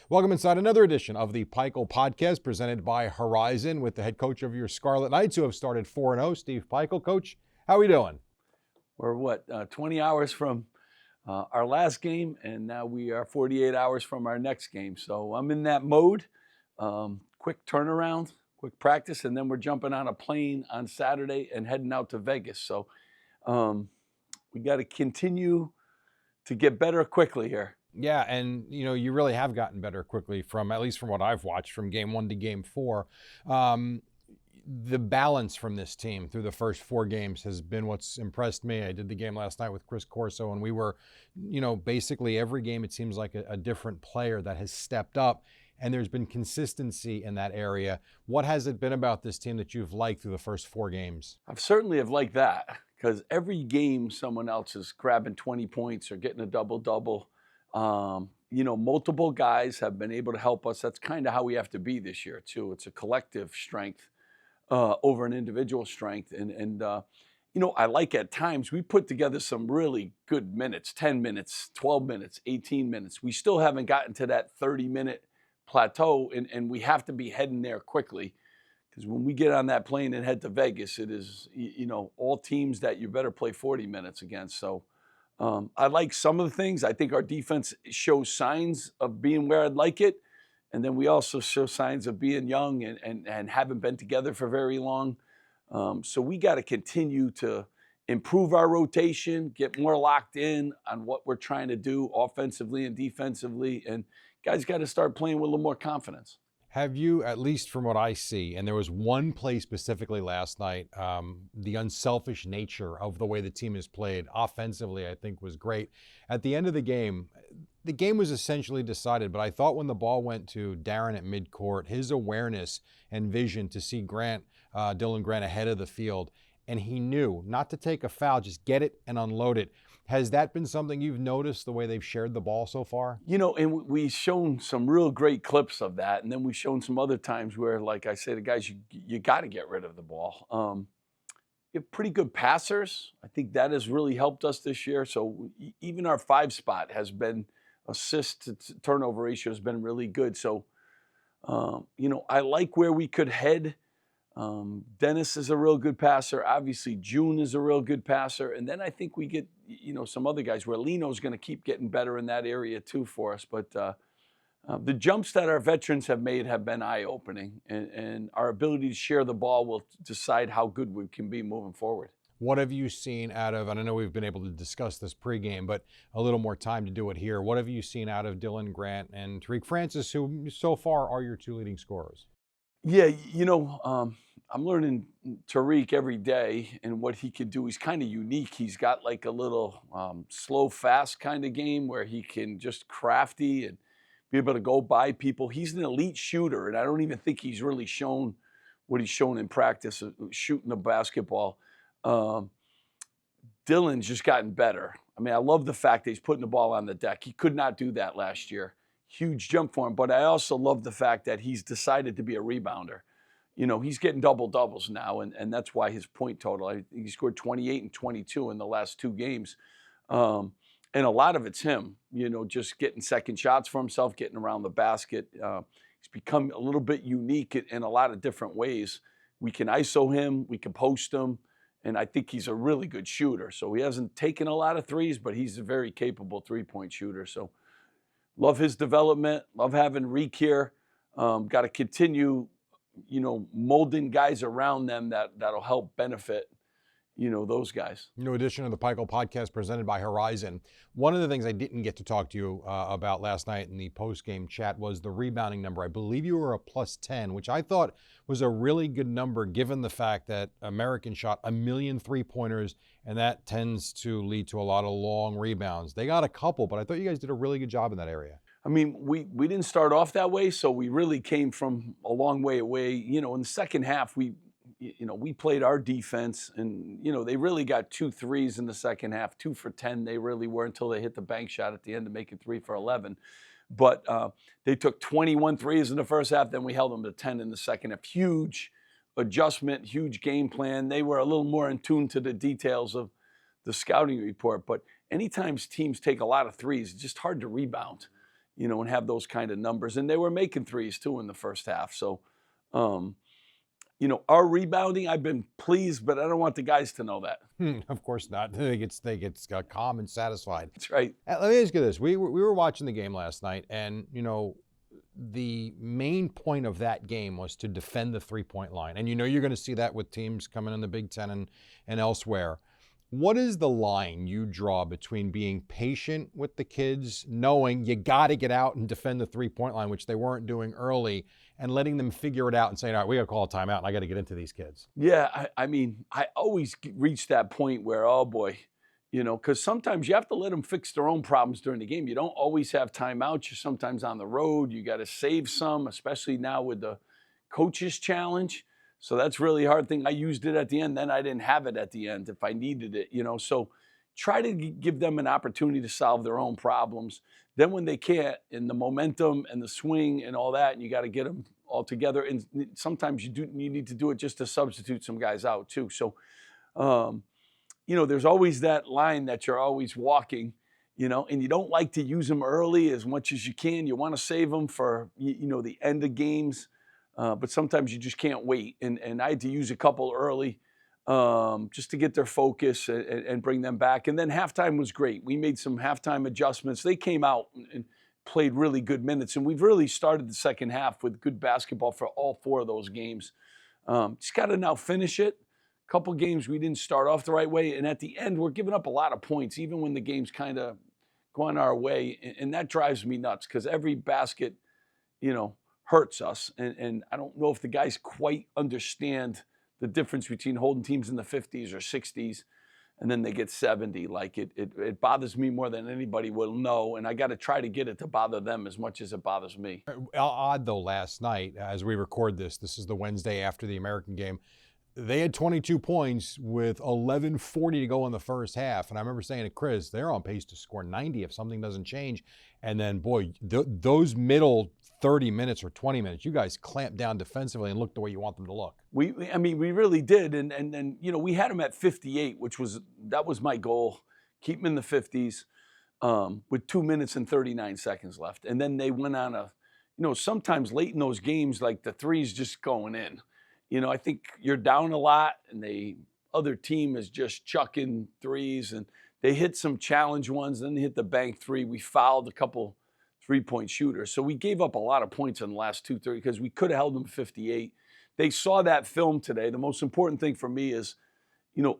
Welcome inside another edition of the Pikiell Podcast presented by Horizon with the head coach of your Scarlet Knights who have started 4-0, Steve Pikiell. Coach, how are we doing? We're 20 hours from our last game, and now we are 48 hours from our next game. So I'm in that mode. Quick turnaround, quick practice, and then we're jumping on a plane on Saturday and heading out to Vegas. So we got to continue to get better quickly here. Yeah, and you really have gotten better quickly from, at least from what I've watched, from game 1 to game 4. The balance from this team through the first 4 games has been what's impressed me. I did the game last night with Chris Corso, and we were, basically every game it seems like a different player that has stepped up, and there's been consistency in that area. What has it been about this team that you've liked through the first 4 games? I've certainly have liked that, because every game someone else is grabbing 20 points or getting a double-double. Multiple guys have been able to help us. That's kind of how we have to be this year, too. It's a collective strength over an individual strength. And I like at times we put together some really good minutes, 10 minutes, 12 minutes, 18 minutes. We still haven't gotten to that 30-minute plateau, and we have to be heading there quickly. Because when we get on that plane and head to Vegas, it is, all teams that you better play 40 minutes against. So I like some of the things. I think our defense shows signs of being where I'd like it. And then we also show signs of being young and haven't been together for very long. So we got to continue to improve our rotation, get more locked in on what we're trying to do offensively and defensively. And guys got to start playing with a little more confidence. Have you, at least from what I see, and there was one play specifically last night, the unselfish nature of the way the team has played offensively, I think was great. At the end of the game was essentially decided, but I thought when the ball went to Darren at midcourt, his awareness and vision to see Dylan Grant ahead of the field, and he knew not to take a foul, just get it and unload it. Has that been something you've noticed, the way they've shared the ball so far? And we've shown some real great clips of that. And then we've shown some other times where, like I say to guys, you got to get rid of the ball. You have pretty good passers. I think that has really helped us this year. So even our 5 spot has been, assist to turnover ratio has been really good. So, I like where we could head. Dennis is a real good passer. Obviously, June is a real good passer. And then I think we get, some other guys where Lino's going to keep getting better in that area too for us. But the jumps that our veterans have made have been eye-opening. And our ability to share the ball will decide how good we can be moving forward. What have you seen out of, and I know we've been able to discuss this pregame, but a little more time to do it here. What have you seen out of Dylan Grant and Tariq Francis, who so far are your 2 leading scorers? Yeah, I'm learning Tariq every day and what he can do. He's kind of unique. He's got like a little slow, fast kind of game where he can just crafty and be able to go by people. He's an elite shooter, and I don't even think he's really shown what he's shown in practice, shooting the basketball. Dylan's just gotten better. I mean, I love the fact that he's putting the ball on the deck. He could not do that last year. Huge jump for him. But I also love the fact that he's decided to be a rebounder. He's getting double-doubles now, and that's why his point total, he scored 28 and 22 in the last 2 games. And a lot of it's him, just getting second shots for himself, getting around the basket. He's become a little bit unique in a lot of different ways. We can ISO him, we can post him, and I think he's a really good shooter. So he hasn't taken a lot of threes, but he's a very capable 3-point shooter. So love his development, love having Reek here. Got to continue molding guys around them that'll help benefit, those guys. New edition of the Pikiell Podcast presented by Horizon. One of the things I didn't get to talk to you about last night in the post-game chat was the rebounding number. I believe you were a +10, which I thought was a really good number given the fact that American shot 1 million 3-pointers, and that tends to lead to a lot of long rebounds. They got a couple, but I thought you guys did a really good job in that area. I mean, we didn't start off that way, so we really came from a long way away. In the second half, we played our defense, and, they really got 2 threes in the second half, 2 for 10. They really were until they hit the bank shot at the end to make it 3 for 11. But they took 21 threes in the first half, then we held them to 10 in the second half. Huge adjustment, huge game plan. They were a little more in tune to the details of the scouting report. But anytime teams take a lot of threes, it's just hard to rebound. and have those kind of numbers. And they were making threes too in the first half. So, our rebounding, I've been pleased, but I don't want the guys to know that. Of course not. They get calm and satisfied. That's right. Let me ask you this. We were watching the game last night, and, the main point of that game was to defend the three-point line. And you're going to see that with teams coming in the Big Ten and elsewhere. What is the line you draw between being patient with the kids, knowing you got to get out and defend the three-point line, which they weren't doing early, and letting them figure it out and saying, all right, we got to call a timeout and I got to get into these kids? Yeah, I always reach that point where, oh boy, because sometimes you have to let them fix their own problems during the game. You don't always have timeouts. You're sometimes on the road. You got to save some, especially now with the coaches challenge. So that's really a hard thing. I used it at the end, then I didn't have it at the end if I needed it, So try to give them an opportunity to solve their own problems. Then when they can't, and the momentum and the swing and all that, and you got to get them all together. And sometimes you need to do it just to substitute some guys out too. So, there's always that line that you're always walking, and you don't like to use them early as much as you can. You want to save them for, the end of games. But sometimes you just can't wait. And I had to use a couple early just to get their focus and bring them back. And then halftime was great. We made some halftime adjustments. They came out and played really good minutes. And we've really started the second half with good basketball for all four of those games. Just got to now finish it. A couple games we didn't start off the right way. And at the end, we're giving up a lot of points, even when the game's kind of going our way. And that drives me nuts because every basket, hurts us. And I don't know if the guys quite understand the difference between holding teams in the 50s or 60s and then they get 70. Like it bothers me more than anybody will know. And I got to try to get it to bother them as much as it bothers me. Odd though, last night, as we record this is the Wednesday after the American game, they had 22 points with 11:40 to go in the first half. And I remember saying to Chris, they're on pace to score 90 if something doesn't change. And then, boy, those middle 30 minutes or 20 minutes, you guys clamped down defensively and looked the way you want them to look. We really did. And then, we had them at 58, that was my goal. Keep them in the 50s with 2 minutes and 39 seconds left. And then they went on sometimes late in those games, like the threes just going in. I think you're down a lot and the other team is just chucking threes and they hit some challenge ones, then they hit the bank three. We fouled a couple three-point shooters. So we gave up a lot of points in the last 2:30 because we could have held them 58. They saw that film today. The most important thing for me is,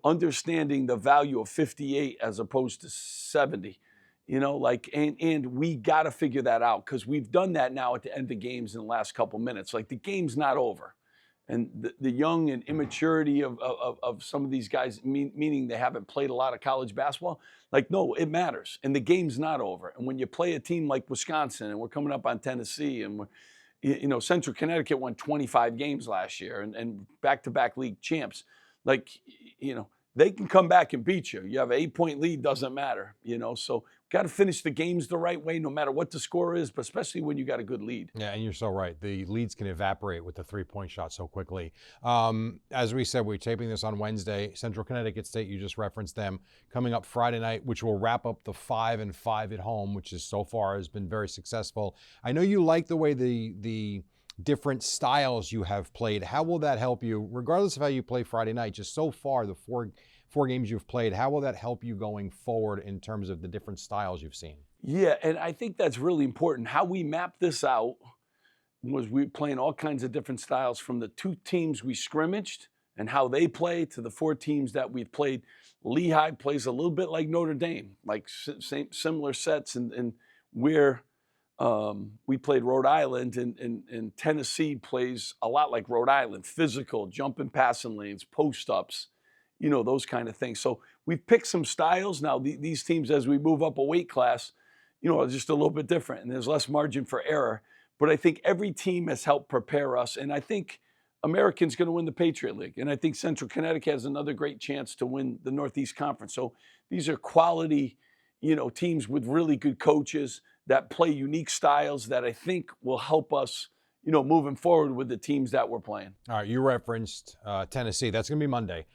understanding the value of 58 as opposed to 70. And we got to figure that out because we've done that now at the end of games in the last couple minutes. Like the game's not over. And the young and immaturity of some of these guys, meaning they haven't played a lot of college basketball, no, it matters. And the game's not over. And when you play a team like Wisconsin, and we're coming up on Tennessee, and Central Connecticut won 25 games last year and back-to-back league champs, they can come back and beat you. You have an 8-point lead, doesn't matter, So got to finish the games the right way, no matter what the score is, but especially when you got a good lead. Yeah, and you're so right. The leads can evaporate with the three-point shot so quickly. As we said, we're taping this on Wednesday. Central Connecticut State, you just referenced them, coming up Friday night, which will wrap up the 5-5 at home, which is so far has been very successful. I know you like the way the different styles you have played. How will that help you, regardless of how you play Friday night, just so far, the four games you've played, how will that help you going forward in terms of the different styles you've seen? Yeah, and I think that's really important. How we mapped this out was we playing all kinds of different styles from the 2 teams we scrimmaged and how they play to the 4 teams that we've played. Lehigh plays a little bit like Notre Dame, like similar sets, and where we played Rhode Island, and Tennessee plays a lot like Rhode Island, physical, jumping passing lanes, post-ups, those kind of things. So we've picked some styles. Now, these teams, as we move up a weight class, are just a little bit different, and there's less margin for error. But I think every team has helped prepare us, and I think American's going to win the Patriot League, and I think Central Connecticut has another great chance to win the Northeast Conference. So these are quality, teams with really good coaches that play unique styles that I think will help us, moving forward with the teams that we're playing. All right, you referenced Tennessee. That's going to be Monday.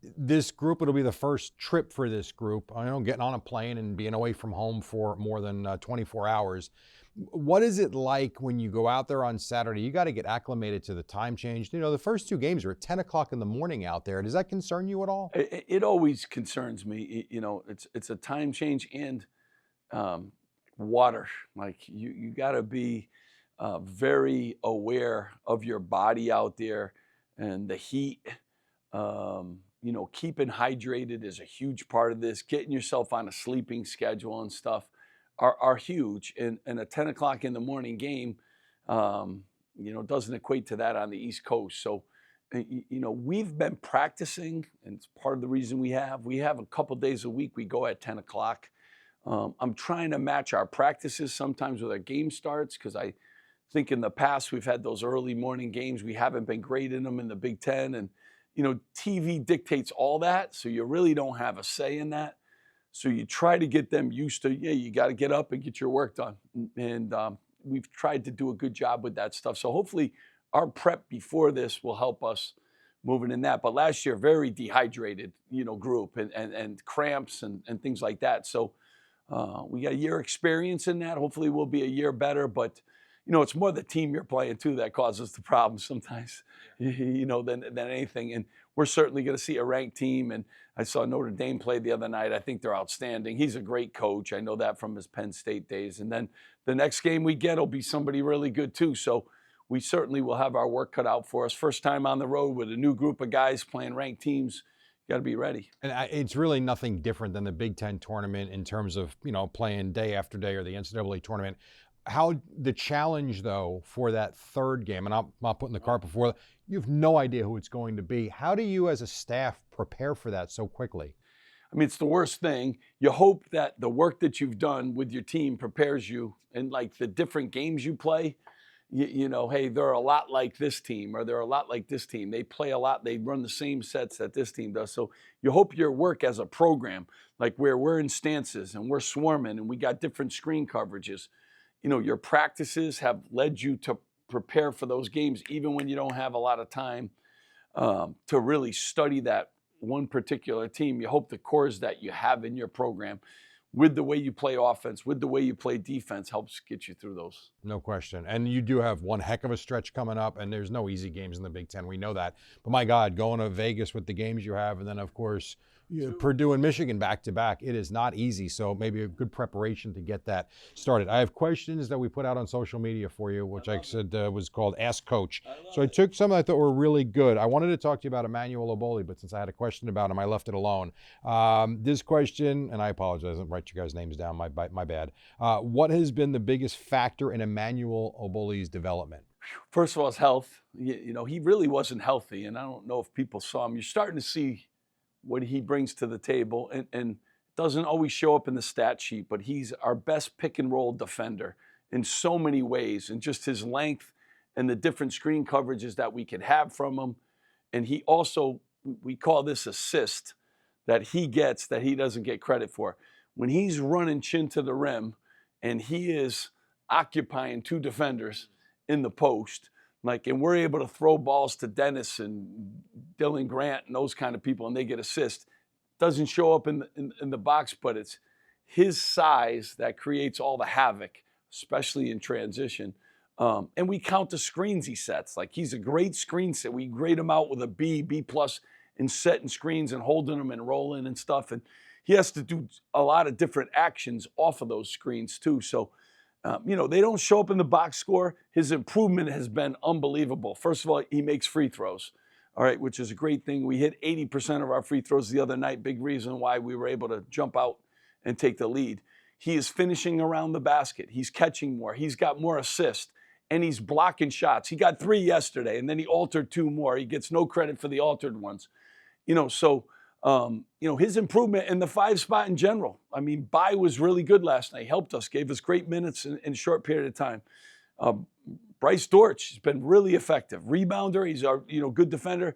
This group, it'll be the first trip for this group. I know, getting on a plane and being away from home for more than 24 hours. What is it like when you go out there on Saturday? You got to get acclimated to the time change. You know, the first two games are at 10 o'clock in the morning out there. Does that concern you at all? It always concerns me. You know, it's a time change and water. Like you got to be very aware of your body out there and the heat. You know, keeping hydrated is a huge part of this. Getting yourself on a sleeping schedule and stuff are huge. And a 10 o'clock in the morning game, you know, doesn't equate to that on the East Coast. So, you know, we've been practicing, and it's part of the reason we have a couple days a week we go at 10 o'clock. I'm trying to match our practices sometimes with our game starts, because I think in the past we've had those early morning games. We haven't been great in them in the Big Ten. And, you know, TV dictates all that, so you really don't have a say in that. So you try to get them used to, yeah, you got to get up and get your work done. And we've tried to do a good job with that stuff. So hopefully our prep before this will help us moving in that. But last year, very dehydrated, you know, group and cramps and things like that. So we got a year experience in that. Hopefully we'll be a year better. But, you know, it's more the team you're playing too that causes the problems sometimes, you know, than anything. And we're certainly going to see a ranked team. And I saw Notre Dame play the other night. I think they're outstanding. He's a great coach. I know that from his Penn State days. And then the next game we get will be somebody really good too. So we certainly will have our work cut out for us. First time on the road with a new group of guys playing ranked teams. Got to be ready. And it's really nothing different than the Big Ten tournament in terms of, you know, playing day after day, or the NCAA tournament. How the challenge, though, for that third game, and I'm not putting the cart before, you have no idea who it's going to be. How do you as a staff prepare for that so quickly? I mean, it's the worst thing. You hope that the work that you've done with your team prepares you, and like the different games you play, you know, hey, they're a lot like this team, or they're a lot like this team. They play a lot. They run the same sets that this team does. So you hope your work as a program, like where we're in stances and we're swarming and we got different screen coverages, you know, your practices have led you to prepare for those games, even when you don't have a lot of time to really study that one particular team. You hope the cores that you have in your program, with the way you play offense, with the way you play defense, helps get you through those. No question. And you do have one heck of a stretch coming up, and there's no easy games in the Big Ten. We know that. But my God, going to Vegas with the games you have, and then, of course, Purdue and Michigan back-to-back, it is not easy. So maybe a good preparation to get that started. I have questions that we put out on social media for you, which I said was called Ask Coach. So I took some that I thought were really good. I wanted to talk to you about Emmanuel Oboli, but since I had a question about him, I left it alone. This question, and I apologize, I didn't write you guys' names down, my bad. What has been the biggest factor in Emmanuel Oboli's development? First of all, his health. You know, he really wasn't healthy, and I don't know if people saw him. You're starting to see what he brings to the table, and doesn't always show up in the stat sheet, but he's our best pick and roll defender in so many ways, and just his length and the different screen coverages that we could have from him. And he also, we call this assist that he gets that he doesn't get credit for. When he's running chin to the rim and he is occupying two defenders in the post, like, and we're able to throw balls to Dennis and Dylan Grant and those kind of people, and they get assists. Doesn't show up in the box, but it's his size that creates all the havoc, especially in transition. And we count the screens he sets. Like, he's a great screen set. We grade him out with a B plus in setting screens and holding them and rolling and stuff. And he has to do a lot of different actions off of those screens too. So, you know, they don't show up in the box score. His improvement has been unbelievable. First of all, he makes free throws, all right, which is a great thing. We hit 80% of our free throws the other night. Big reason why we were able to jump out and take the lead. He is finishing around the basket. He's catching more. He's got more assists, and he's blocking shots. He got 3 yesterday, and then he altered 2 more. He gets no credit for the altered ones. You know, so, you know, his improvement in the 5 spot in general. I mean, Bai was really good last night. Helped us, gave us great minutes in a short period of time. Bryce Dortch has been really effective. Rebounder, he's our, you know, good defender.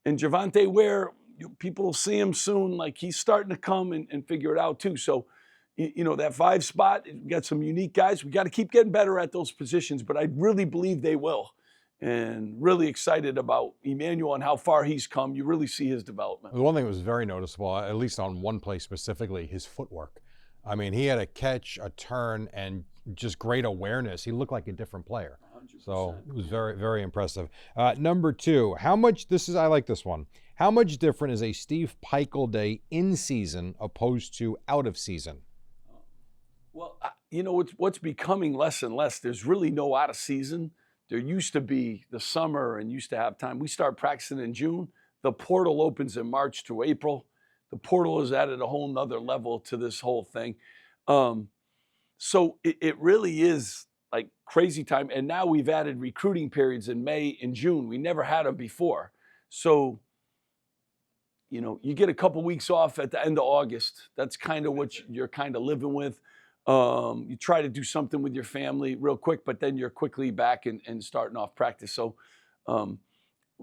And Javonte Ware, people will see him soon. Like, he's starting to come and figure it out too. So, you know, that 5 spot, we got some unique guys. We got to keep getting better at those positions, but I really believe they will. and really excited about Emmanuel and how far he's come. You really see his development. The one thing that was very noticeable, at least on one play specifically, his footwork. I mean, he had a catch, a turn, and just great awareness. He looked like a different player. 100%. So it was very, very impressive. Number two, I like this one. How much different is a Steve Pikiell day in season opposed to out of season? Well, what's becoming less and less. There's really no out of season. There used to be the summer and used to have time. We start practicing in June. The portal opens in March through April. The portal has added a whole nother level to this whole thing. So it really is like crazy time. And now we've added recruiting periods in May and June. We never had them before. So, you get a couple weeks off at the end of August. That's kind of what you're kind of living with. You try to do something with your family real quick, but then you're quickly back and starting off practice. So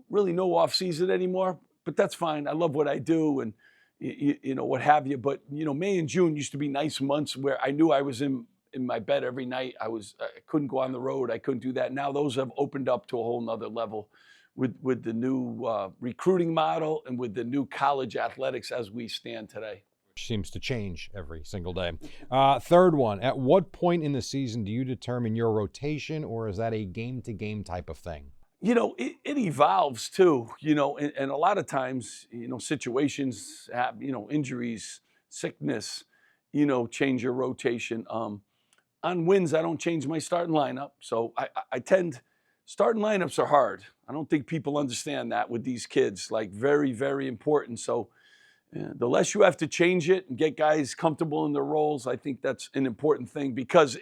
really no off season anymore, but that's fine. I love what I do and what have you. But May and June used to be nice months where I knew I was in my bed every night. I couldn't go on the road. I couldn't do that. Now those have opened up to a whole nother level with the new recruiting model and with the new college athletics as we stand today. Seems to change every single day. Third one, at what point in the season do you determine your rotation, or is that a game-to-game type of thing? It evolves too, and a lot of times, situations have, injuries, sickness, change your rotation. On wins, I don't change my starting lineup. So starting lineups are hard. I don't think people understand that with these kids, like very, very important. So the less you have to change it and get guys comfortable in their roles, I think that's an important thing because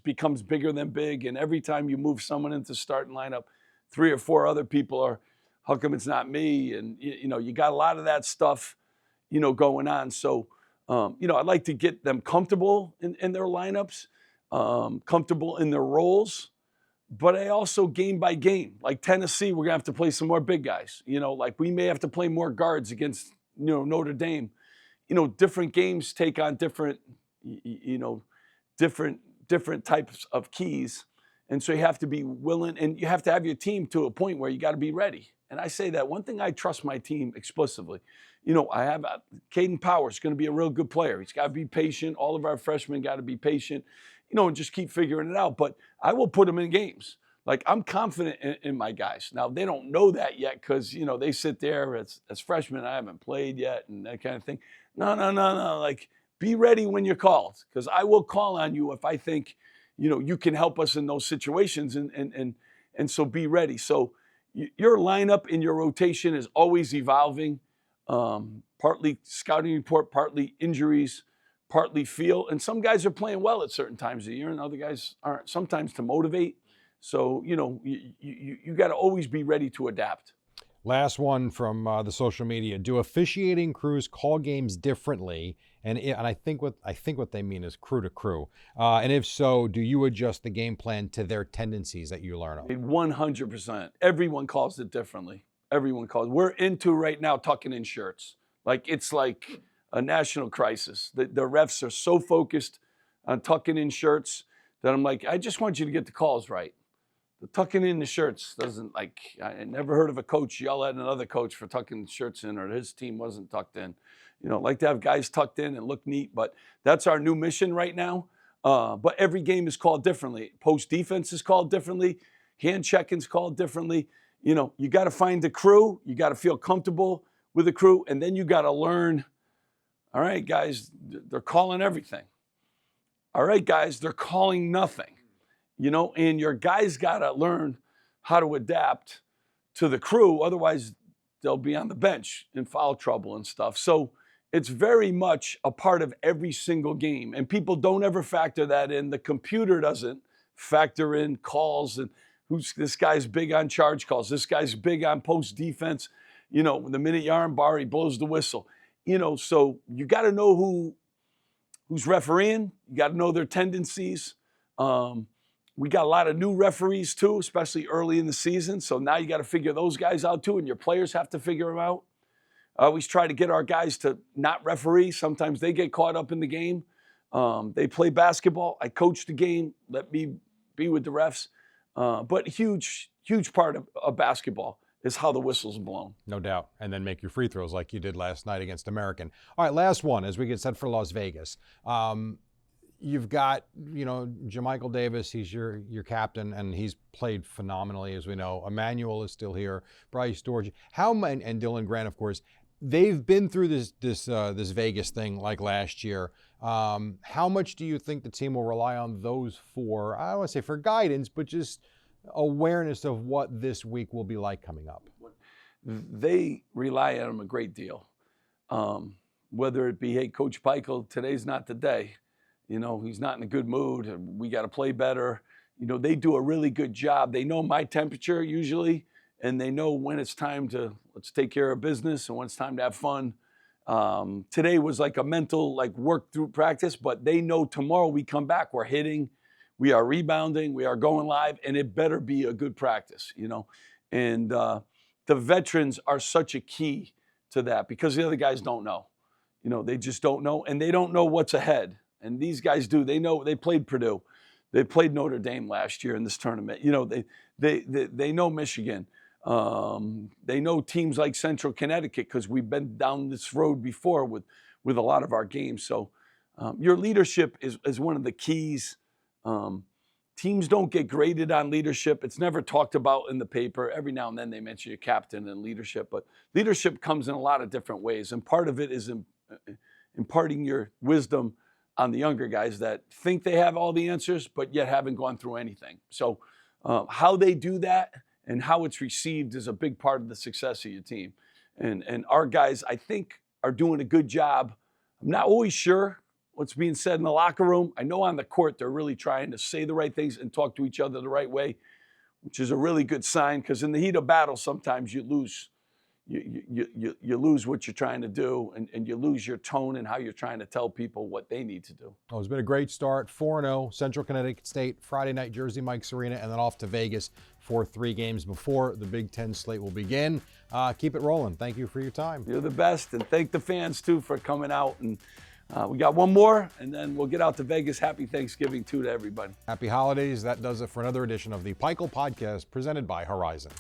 becomes bigger than big. And every time you move someone into starting lineup, 3 or 4 other people are, how come it's not me? And, you got a lot of that stuff, going on. So, I'd like to get them comfortable in their lineups, comfortable in their roles. But I also game by game, like Tennessee, we're going to have to play some more big guys. Like we may have to play more guards against Notre Dame. Different games take on different types of keys. And so you have to be willing and you have to have your team to a point where you got to be ready. And I say that one thing, I trust my team explicitly. I have Caden Powers going to be a real good player. He's got to be patient. All of our freshmen got to be patient, and just keep figuring it out. But I will put them in games. Like I'm confident in my guys. Now they don't know that yet because they sit there as freshmen. I haven't played yet and that kind of thing. No. Like be ready when you're called because I will call on you if I think you can help us in those situations and so be ready. So your lineup and your rotation is always evolving. Partly scouting report, partly injuries, partly feel. And some guys are playing well at certain times of the year and other guys aren't. Sometimes to motivate. So, you got to always be ready to adapt. Last one from the social media. Do officiating crews call games differently? And I think what they mean is crew to crew. And if so, do you adjust the game plan to their tendencies that you learn of? 100%. Everyone calls it differently. Everyone calls. We're into right now tucking in shirts. Like it's like a national crisis. The refs are so focused on tucking in shirts that I'm like, I just want you to get the calls right. The tucking in the shirts doesn't I never heard of a coach yell at another coach for tucking the shirts in or his team wasn't tucked in. Like to have guys tucked in and look neat, but that's our new mission right now. But every game is called differently. Post defense is called differently. Hand checking is called differently. You got to find the crew. You got to feel comfortable with the crew. And then you got to learn, all right, guys, they're calling everything. All right, guys, they're calling nothing. And your guys got to learn how to adapt to the crew. Otherwise, they'll be on the bench in foul trouble and stuff. So it's very much a part of every single game. And people don't ever factor that in. The computer doesn't factor in calls and this guy's big on charge calls. This guy's big on post defense. The minute you're on bar, he blows the whistle. So you got to know who's refereeing. You got to know their tendencies. We got a lot of new referees too, especially early in the season. So now you got to figure those guys out too, and your players have to figure them out. I always try to get our guys to not referee. Sometimes they get caught up in the game. They play basketball. I coach the game. Let me be with the refs. But huge part of basketball is how the whistle's blown. No doubt. And then make your free throws like you did last night against American. All right, last one as we get set for Las Vegas. You've got, Jermichael Davis, he's your captain, and he's played phenomenally, as we know. Emmanuel is still here, Bryce George, and Dylan Grant, of course. They've been through this Vegas thing like last year. How much do you think the team will rely on those four? I don't want to say for guidance, but just awareness of what this week will be like coming up. They rely on him a great deal. Whether it be, hey, Coach Pikiell, today's not the day. He's not in a good mood. We got to play better. They do a really good job. They know my temperature usually, and they know when it's time to let's take care of business and when it's time to have fun. Today was like a mental work through practice, but they know tomorrow we come back, we're hitting, we are rebounding, we are going live, and it better be a good practice, And the veterans are such a key to that because the other guys don't know. They just don't know, and they don't know what's ahead. And these guys do. They know. They played Purdue. They played Notre Dame last year in this tournament. They know Michigan. They know teams like Central Connecticut because we've been down this road before with a lot of our games. So your leadership is one of the keys. Teams don't get graded on leadership. It's never talked about in the paper. Every now and then they mention your captain and leadership, but leadership comes in a lot of different ways. And part of it is imparting your wisdom on the younger guys that think they have all the answers, but yet haven't gone through anything. So how they do that and how it's received is a big part of the success of your team. And our guys, I think, are doing a good job. I'm not always sure what's being said in the locker room. I know on the court they're really trying to say the right things and talk to each other the right way, which is a really good sign because in the heat of battle, sometimes you lose. You lose what you're trying to do, and you lose your tone and how you're trying to tell people what they need to do. Oh, it's been a great start. 4-0, Central Connecticut State, Friday night, Jersey Mike's Arena, and then off to Vegas for 3 games before the Big Ten slate will begin. Keep it rolling. Thank you for your time. You're the best, and thank the fans, too, for coming out. And we got one more, and then we'll get out to Vegas. Happy Thanksgiving, too, to everybody. Happy holidays. That does it for another edition of the Pikiell Podcast presented by Horizon.